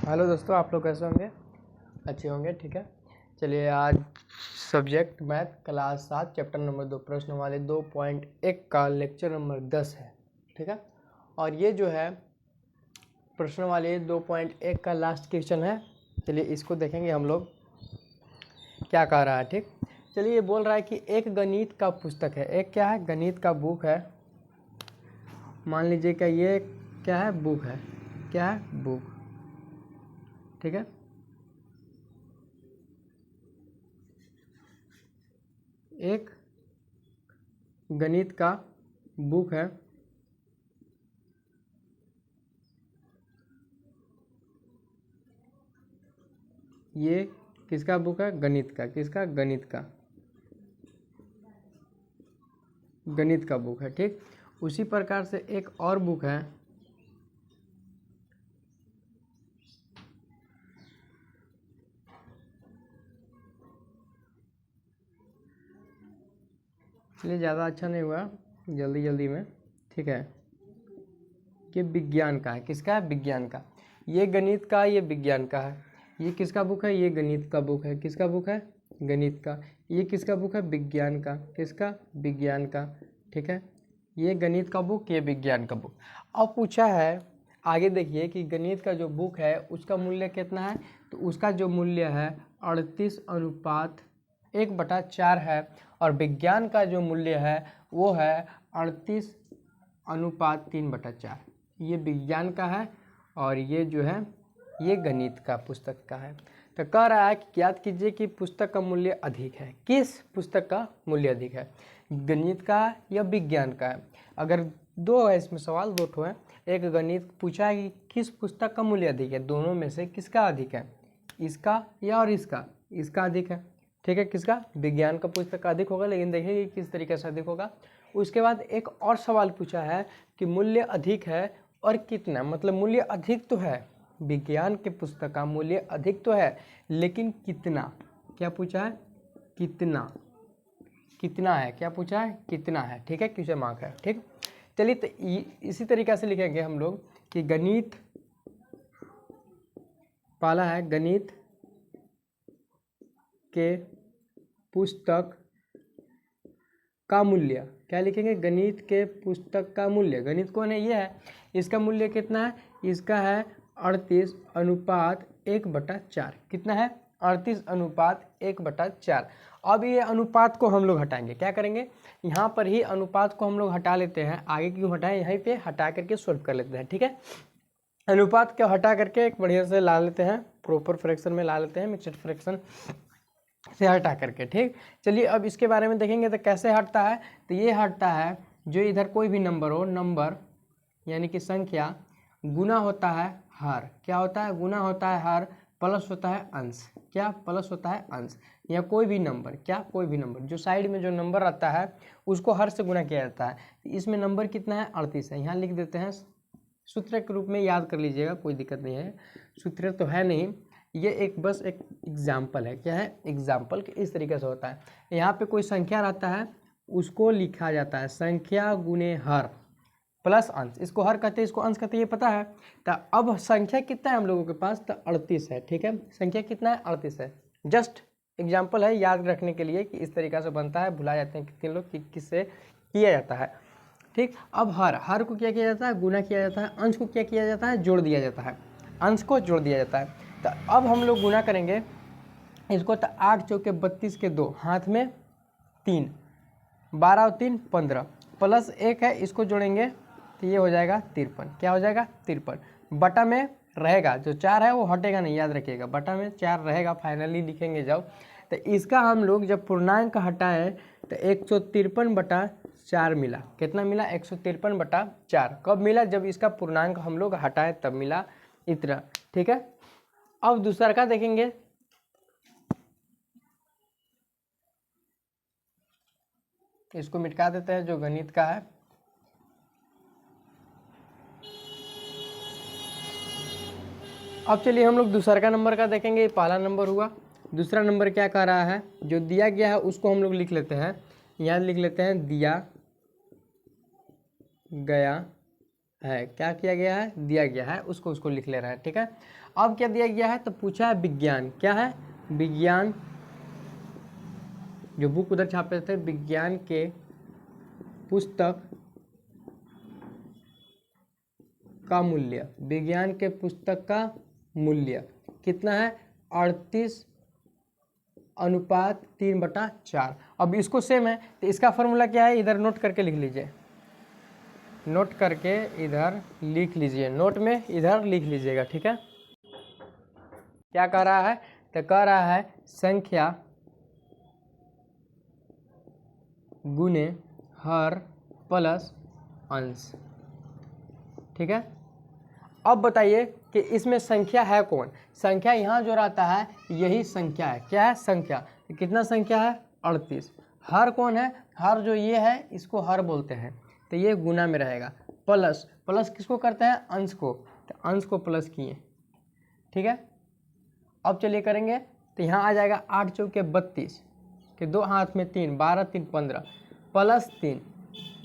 Hello दोस्तों, आप लोग कैसे होंगे? अच्छे होंगे, ठीक है। चलिए, आज subject math class 7 chapter number 2 प्रश्न वाले 2.1 का लेक्चर नंबर 10 है, ठीक है। और ये जो है प्रश्न वाले 2.1 का लास्ट क्वेश्चन है। चलिए इसको देखेंगे हम लोग क्या कह रहा है, ठीक। चलिए, ये बोल रहा है कि एक गणित का पुस्तक है, एक क्या है, गणित का बुक है। मान लीजिए कि ये क्या है, बुक है, क्या है, बुक, ठीक है। एक गणित का बुक है, ये किसका बुक है, गणित का, किसका, गणित का, गणित का बुक है, ठीक। उसी प्रकार से एक और बुक है, इसलिए ज़्यादा अच्छा नहीं हुआ, जल्दी जल्दी में, ठीक है। कि विज्ञान का है, किसका है, विज्ञान का। ये गणित का, ये विज्ञान का है। ये किसका बुक है, ये गणित का बुक है, किसका बुक है, गणित का। ये किसका बुक है, विज्ञान का, किसका, विज्ञान का, ठीक है। ये गणित का बुक, ये विज्ञान का बुक। अब पूछा है आगे, देखिए कि गणित का जो बुक है उसका मूल्य कितना है, तो उसका जो मूल्य है 38/1/4 है। और विज्ञान का जो मूल्य है वो है 38/3/4। ये विज्ञान का है और ये जो है ये गणित का पुस्तक का है। तो कह रहा है कि याद कीजिए कि पुस्तक का मूल्य अधिक है। किस पुस्तक का मूल्य अधिक है, गणित का या विज्ञान का है। अगर दो है, इसमें सवाल दो ठो है। एक गणित पूछा है कि किस पुस्तक का मूल्य अधिक है, दोनों में से किसका अधिक है, इसका या और इसका, इसका अधिक है, ठीक है। किसका, विज्ञान का पुस्तक का अधिक होगा, लेकिन देखिए किस तरीके से अधिक होगा। उसके बाद एक और सवाल पूछा है कि मूल्य अधिक है और कितना, मतलब मूल्य अधिक तो है, विज्ञान के पुस्तक का मूल्य अधिक तो है, लेकिन कितना, क्या पूछा है, कितना, कितना है, क्या पूछा है, कितना है, ठीक है। क्वेश्चन मार्क है, ठीक। चलिए, तो इसी तरीके से लिखेंगे हम लोग कि गणित, पहला है गणित के पुस्तक का मूल्य, क्या लिखेंगे, गणित के पुस्तक का मूल्य। गणित कौन है, ये है, इसका मूल्य कितना है, इसका है 38/1/4। कितना है, 38/1/4। अब ये अनुपात को हम लोग हटाएंगे, क्या करेंगे, यहाँ पर ही अनुपात को हम लोग हटा लेते हैं। आगे क्यों हटाएं, यहीं पे हटा करके सोल्व कर लेते हैं, ठीक है। अनुपात को हटा करके एक बढ़िया से ला लेते हैं, प्रॉपर फ्रैक्शन में ला लेते हैं, मिक्सड फ्रैक्शन से हटा करके, ठीक। चलिए, अब इसके बारे में देखेंगे तो कैसे हटता है। तो ये हटता है, जो इधर कोई भी नंबर हो, नंबर यानी कि संख्या, गुना होता है हर, क्या होता है, गुना होता है हर, प्लस होता है अंश, क्या, प्लस होता है अंश। या कोई भी नंबर, क्या, कोई भी नंबर जो साइड में जो नंबर आता है उसको हर से गुना किया जाता है। तो इसमें नंबर कितना है, 38 है। यहाँ लिख देते हैं, सूत्र के रूप में याद कर लीजिएगा, कोई दिक्कत नहीं है, सूत्र तो है नहीं, ये एक बस एक एग्जाम्पल है। क्या है, एग्जाम्पल के इस तरीके से होता है। यहाँ पे कोई संख्या रहता है, उसको लिखा जाता है संख्या गुने हर प्लस अंश। इसको हर कहते हैं, इसको अंश कहते हैं, ये पता है। तो अब संख्या कितना है हम लोगों के पास, तो 38 है, ठीक है। संख्या कितना है, 38 है। जस्ट एग्जाम्पल है, याद रखने के लिए कि इस तरीका से बनता है। भुला जाते हैं कितने लोग कि किससे किया जाता है, ठीक। अब हर को क्या किया जाता है, गुना किया जाता है। अंश को क्या किया जाता है, जोड़ दिया जाता है, अंश को जोड़ दिया जाता है। तो अब हम लोग गुना करेंगे इसको, तो 8 चौके 32 के 2, हाथ में 3, 12 और 3 15, प्लस 1 है, इसको जोड़ेंगे तो ये हो जाएगा 53। क्या हो जाएगा, 53। बटा में रहेगा जो 4 है वो हटेगा नहीं, याद रखिएगा, बटा में 4 रहेगा, फाइनली लिखेंगे जब। तो इसका हम लोग जब पूर्णांक हटाएं तो 153/4 मिला। कितना मिला, 153/4। कब मिला, जब इसका पूर्णांक हम लोग हटाएं तब मिला, इतना, ठीक है। अब दूसरा का देखेंगे, इसको मिटा देते हैं जो गणित का है। अब चलिए हम लोग दूसरा का नंबर का देखेंगे, पहला नंबर हुआ। दूसरा नंबर क्या कह रहा है, जो दिया गया है उसको हम लोग लिख लेते हैं, यहाँ लिख लेते हैं दिया गया है, क्या किया गया है, दिया गया है, उसको लिख ले रहा है। ठीक है, अब क्या दिया गया है, तो पूछा है विज्ञान, क्या है, विज्ञान, जो बुक उधर छापे थे, विज्ञान के पुस्तक का मूल्य, विज्ञान के पुस्तक का मूल्य कितना है, 38:3/4। अब इसको सेम है, तो इसका फॉर्मूला क्या है, इधर नोट करके लिख लीजिए, नोट करके इधर लिख लीजिए, नोट में इधर लिख लीजिएगा। ठीक है, क्या कह रहा है, तो कह रहा है संख्या गुने हर प्लस अंश। ठीक है, अब बताइए कि इसमें संख्या है कौन, संख्या यहाँ जो रहता है यही संख्या है, क्या है, संख्या, कितना संख्या है, 38। हर कौन है, हर जो ये है इसको हर बोलते हैं, तो ये गुना में रहेगा, प्लस, प्लस किसको करते हैं, अंश को, तो अंश को प्लस किए। ठीक है, अब चलिए करेंगे, तो यहाँ आ जाएगा 8 चौके 32 के 2 हाथ में 3, 12 3 15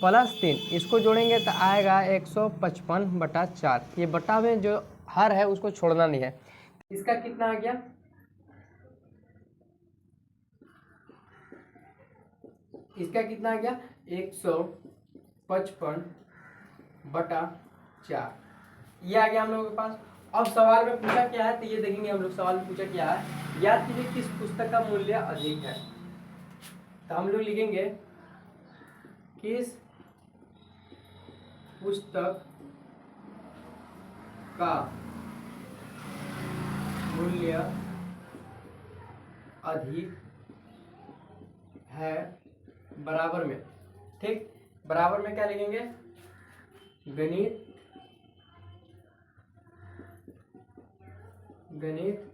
प्लस 3, इसको जोड़ेंगे तो आएगा 155/4। ये बटा में जो हर है उसको छोड़ना नहीं है। इसका कितना आ गया, इसका कितना आ गया, 155/4, ये आ गया हम लोगों के पास। अब सवाल में पूछा क्या है, तो ये देखेंगे हम लोग, सवाल में पूछा क्या है, याद कीजिए किस पुस्तक का मूल्य अधिक है, तो हम लोग लिखेंगे किस पुस्तक का मूल्य अधिक है, बराबर में। ठीक, बराबर में क्या लिखेंगे, गणित, गणित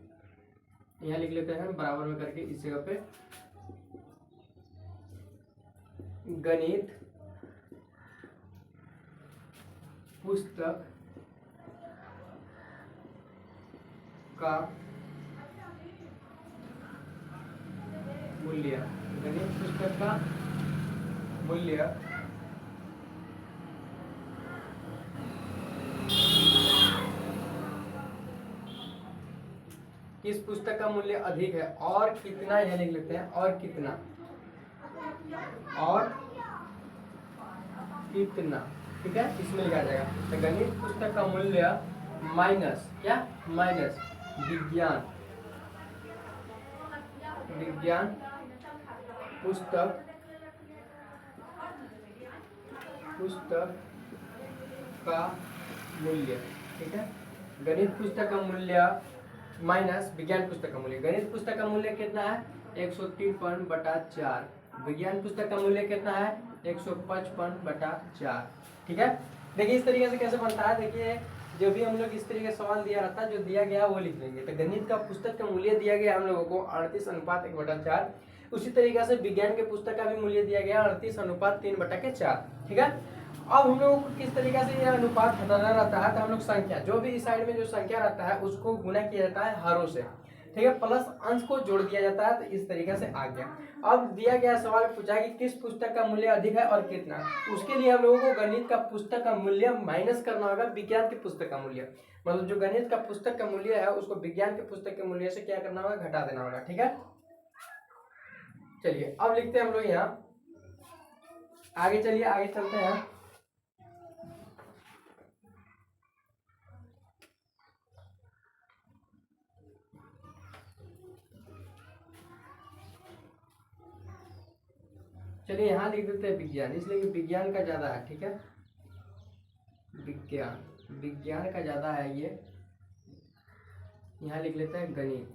यहाँ लिख लेते हैं बराबर में करके, इस जगह पे गणित पुस्तक का मूल्य, गणित पुस्तक का मूल्य किस पुस्तक का मूल्य अधिक है, और कितना, यह लिख लेते हैं, और कितना, और कितना। ठीक है, इसमें लिखा जाएगा, तो गणित पुस्तक का मूल्य माइनस, क्या, माइनस विज्ञान, विज्ञान पुस्तक, पुस्तक का मूल्य। ठीक है, गणित पुस्तक का मूल्य माइनस विज्ञान पुस्तक का मूल्य, गणित पुस्तक का मूल्य कितना है, 153/4, विज्ञान पुस्तक का मूल्य कितना है, 155/4। ठीक है, देखिए इस तरीके से कैसे बनता है, देखिए जो भी हम लोग इस तरीके का सवाल दिया रहता है, जो दिया गया वो लिख लेंगे। तो गणित का पुस्तक का मूल्य दिया गया हम लोगों को 38:1/4, उसी तरीके से विज्ञान के पुस्तक का भी मूल्य दिया गया 38:3/4। ठीक है, अब हम लोगों को किस तरीके से यह अनुपात हटाना रहता है, तो हम लोग संख्या, जो भी इस साइड में जो संख्या रहता है उसको गुना किया जाता है हरों से। ठीक है, प्लस अंश को जोड़ दिया जाता है, तो इस तरीके से आ गया। अब दिया गया सवाल पूछा है कि किस पुस्तक का मूल्य अधिक है और कितना, उसके लिए हम लोगों को गणित का पुस्तक का मूल्य माइनस करना होगा विज्ञान के पुस्तक का मूल्य, मतलब जो गणित का पुस्तक का मूल्य है उसको विज्ञान के पुस्तक के मूल्य से क्या करना होगा, घटा देना होगा। ठीक है, चलिए अब लिखते हैं हम लोग यहाँ आगे, चलिए आगे चलते हैं। चलिए यहाँ लिख देते हैं विज्ञान, इसलिए विज्ञान का ज्यादा है। ठीक है, विज्ञान, विज्ञान का ज्यादा है, ये यहाँ लिख लेते हैं गणित,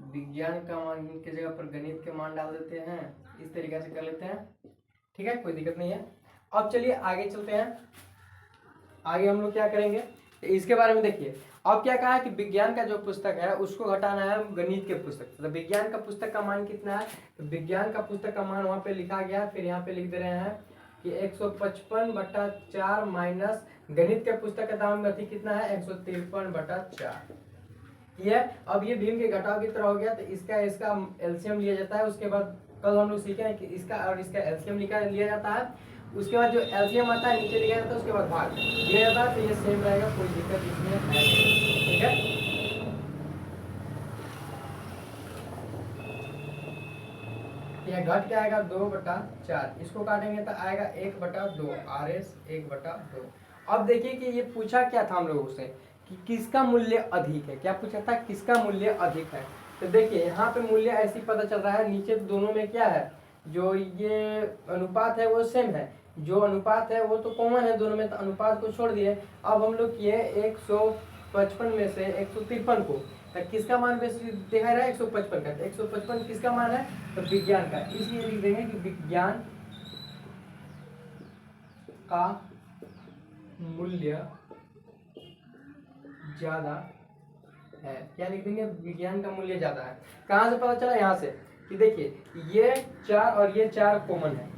विज्ञान का मान की जगह पर गणित के मान डाल देते हैं, इस तरीके से कर लेते हैं। ठीक है, कोई दिक्कत नहीं है। अब चलिए आगे चलते हैं, आगे हम लोग क्या करेंगे इसके बारे में देखिए। अब क्या कहा है कि विज्ञान का जो पुस्तक है उसको घटाना है गणित के पुस्तक, तो विज्ञान का पुस्तक का मान कितना है, तो विज्ञान का पुस्तक का मान वहाँ पे लिखा गया, फिर यहाँ पे लिख दे रहे हैं कि 155/4 माइनस गणित के पुस्तक का दाम अति कितना है, 153/4। ये अब ये भीम के घटाव की तरह हो गया, तो इसका एलसीएम लिया जाता है। उसके बाद कल हम लोग सीखे हैं कि इसका और इसका एलसीएम लिया जाता है, उसके बाद जो एलसीएम आता है नीचे लिखा जाता है, उसके बाद भाग दिया जाता है, तो ये सेम रहेगा, कोई दिक्कत इसमें है नहीं, ठीक है। यह घट क्या आएगा 2/4, इसको काटेंगे तो आएगा 1/2, RS 1/2। अब देखिए कि ये पूछा क्या था हम लोगों से कि किसका मूल्य अधिक है, क्या पूछा था, किसका मूल्य अधिक है। तो देखिए यहाँ पे मूल्य ऐसे ही पता चल रहा है, नीचे दोनों में क्या है, जो ये अनुपात है वो सेम है, जो अनुपात है वो तो कॉमन है दोनों में, तो अनुपात को छोड़ दिए। अब हम लोग किए 155 में से 153 को, तो किसका मान बेसिकली देखा रहा है 155 का, तो 155 किसका मान है, तो विज्ञान का, इसलिए लिख देंगे कि विज्ञान का मूल्य ज्यादा है। क्या लिख देंगे, विज्ञान का मूल्य ज्यादा है। कहाँ से पता चला, यहाँ से कि देखिए ये 4 और ये 4 कॉमन है,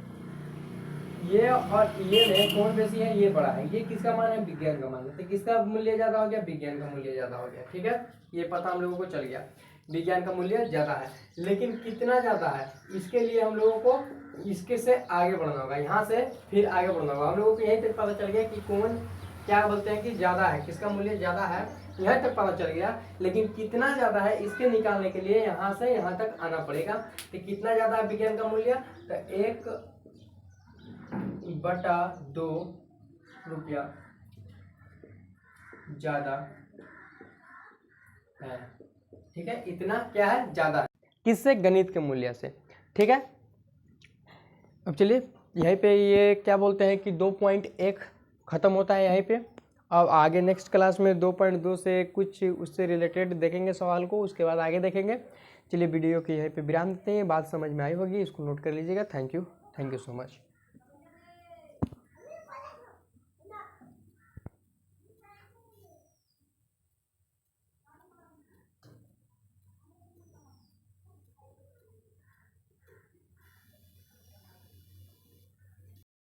ये और ये में कौन बेसी है, ये बड़ा है, ये किसका मान है, विज्ञान का मान है, तो किसका मूल्य ज्यादा हो गया, विज्ञान का मूल्य ज्यादा हो गया, ठीक है। ये पता हम लोगों को चल गया, विज्ञान का मूल्य ज्यादा है, लेकिन कितना ज्यादा है, इसके लिए हम लोगों को इसके से आगे बढ़ना होगा, यहाँ से फिर आगे बढ़ना होगा। हम लोगों को यहीं तक पता चल गया कि कौन क्या बोलते हैं कि ज्यादा है, किसका मूल्य ज्यादा है, यहाँ तक पता चल गया, लेकिन कितना ज्यादा है इसके निकालने के लिए यहाँ से यहाँ तक आना पड़ेगा। तो कितना ज्यादा है विज्ञान का मूल्य, तो 1/2 रुपया ज्यादा है, ठीक है। इतना क्या है, ज्यादा है, किससे, गणित के मूल्य से, ठीक है। अब चलिए यहीं पे ये क्या बोलते हैं कि 2.1 खत्म होता है यहीं पे। अब आगे नेक्स्ट क्लास में 2.2 से कुछ उससे रिलेटेड देखेंगे सवाल को, उसके बाद आगे देखेंगे। चलिए वीडियो की यहीं पे विराम देते हैं, बात समझ में आई होगी, इसको नोट कर लीजिएगा। Thank you so much.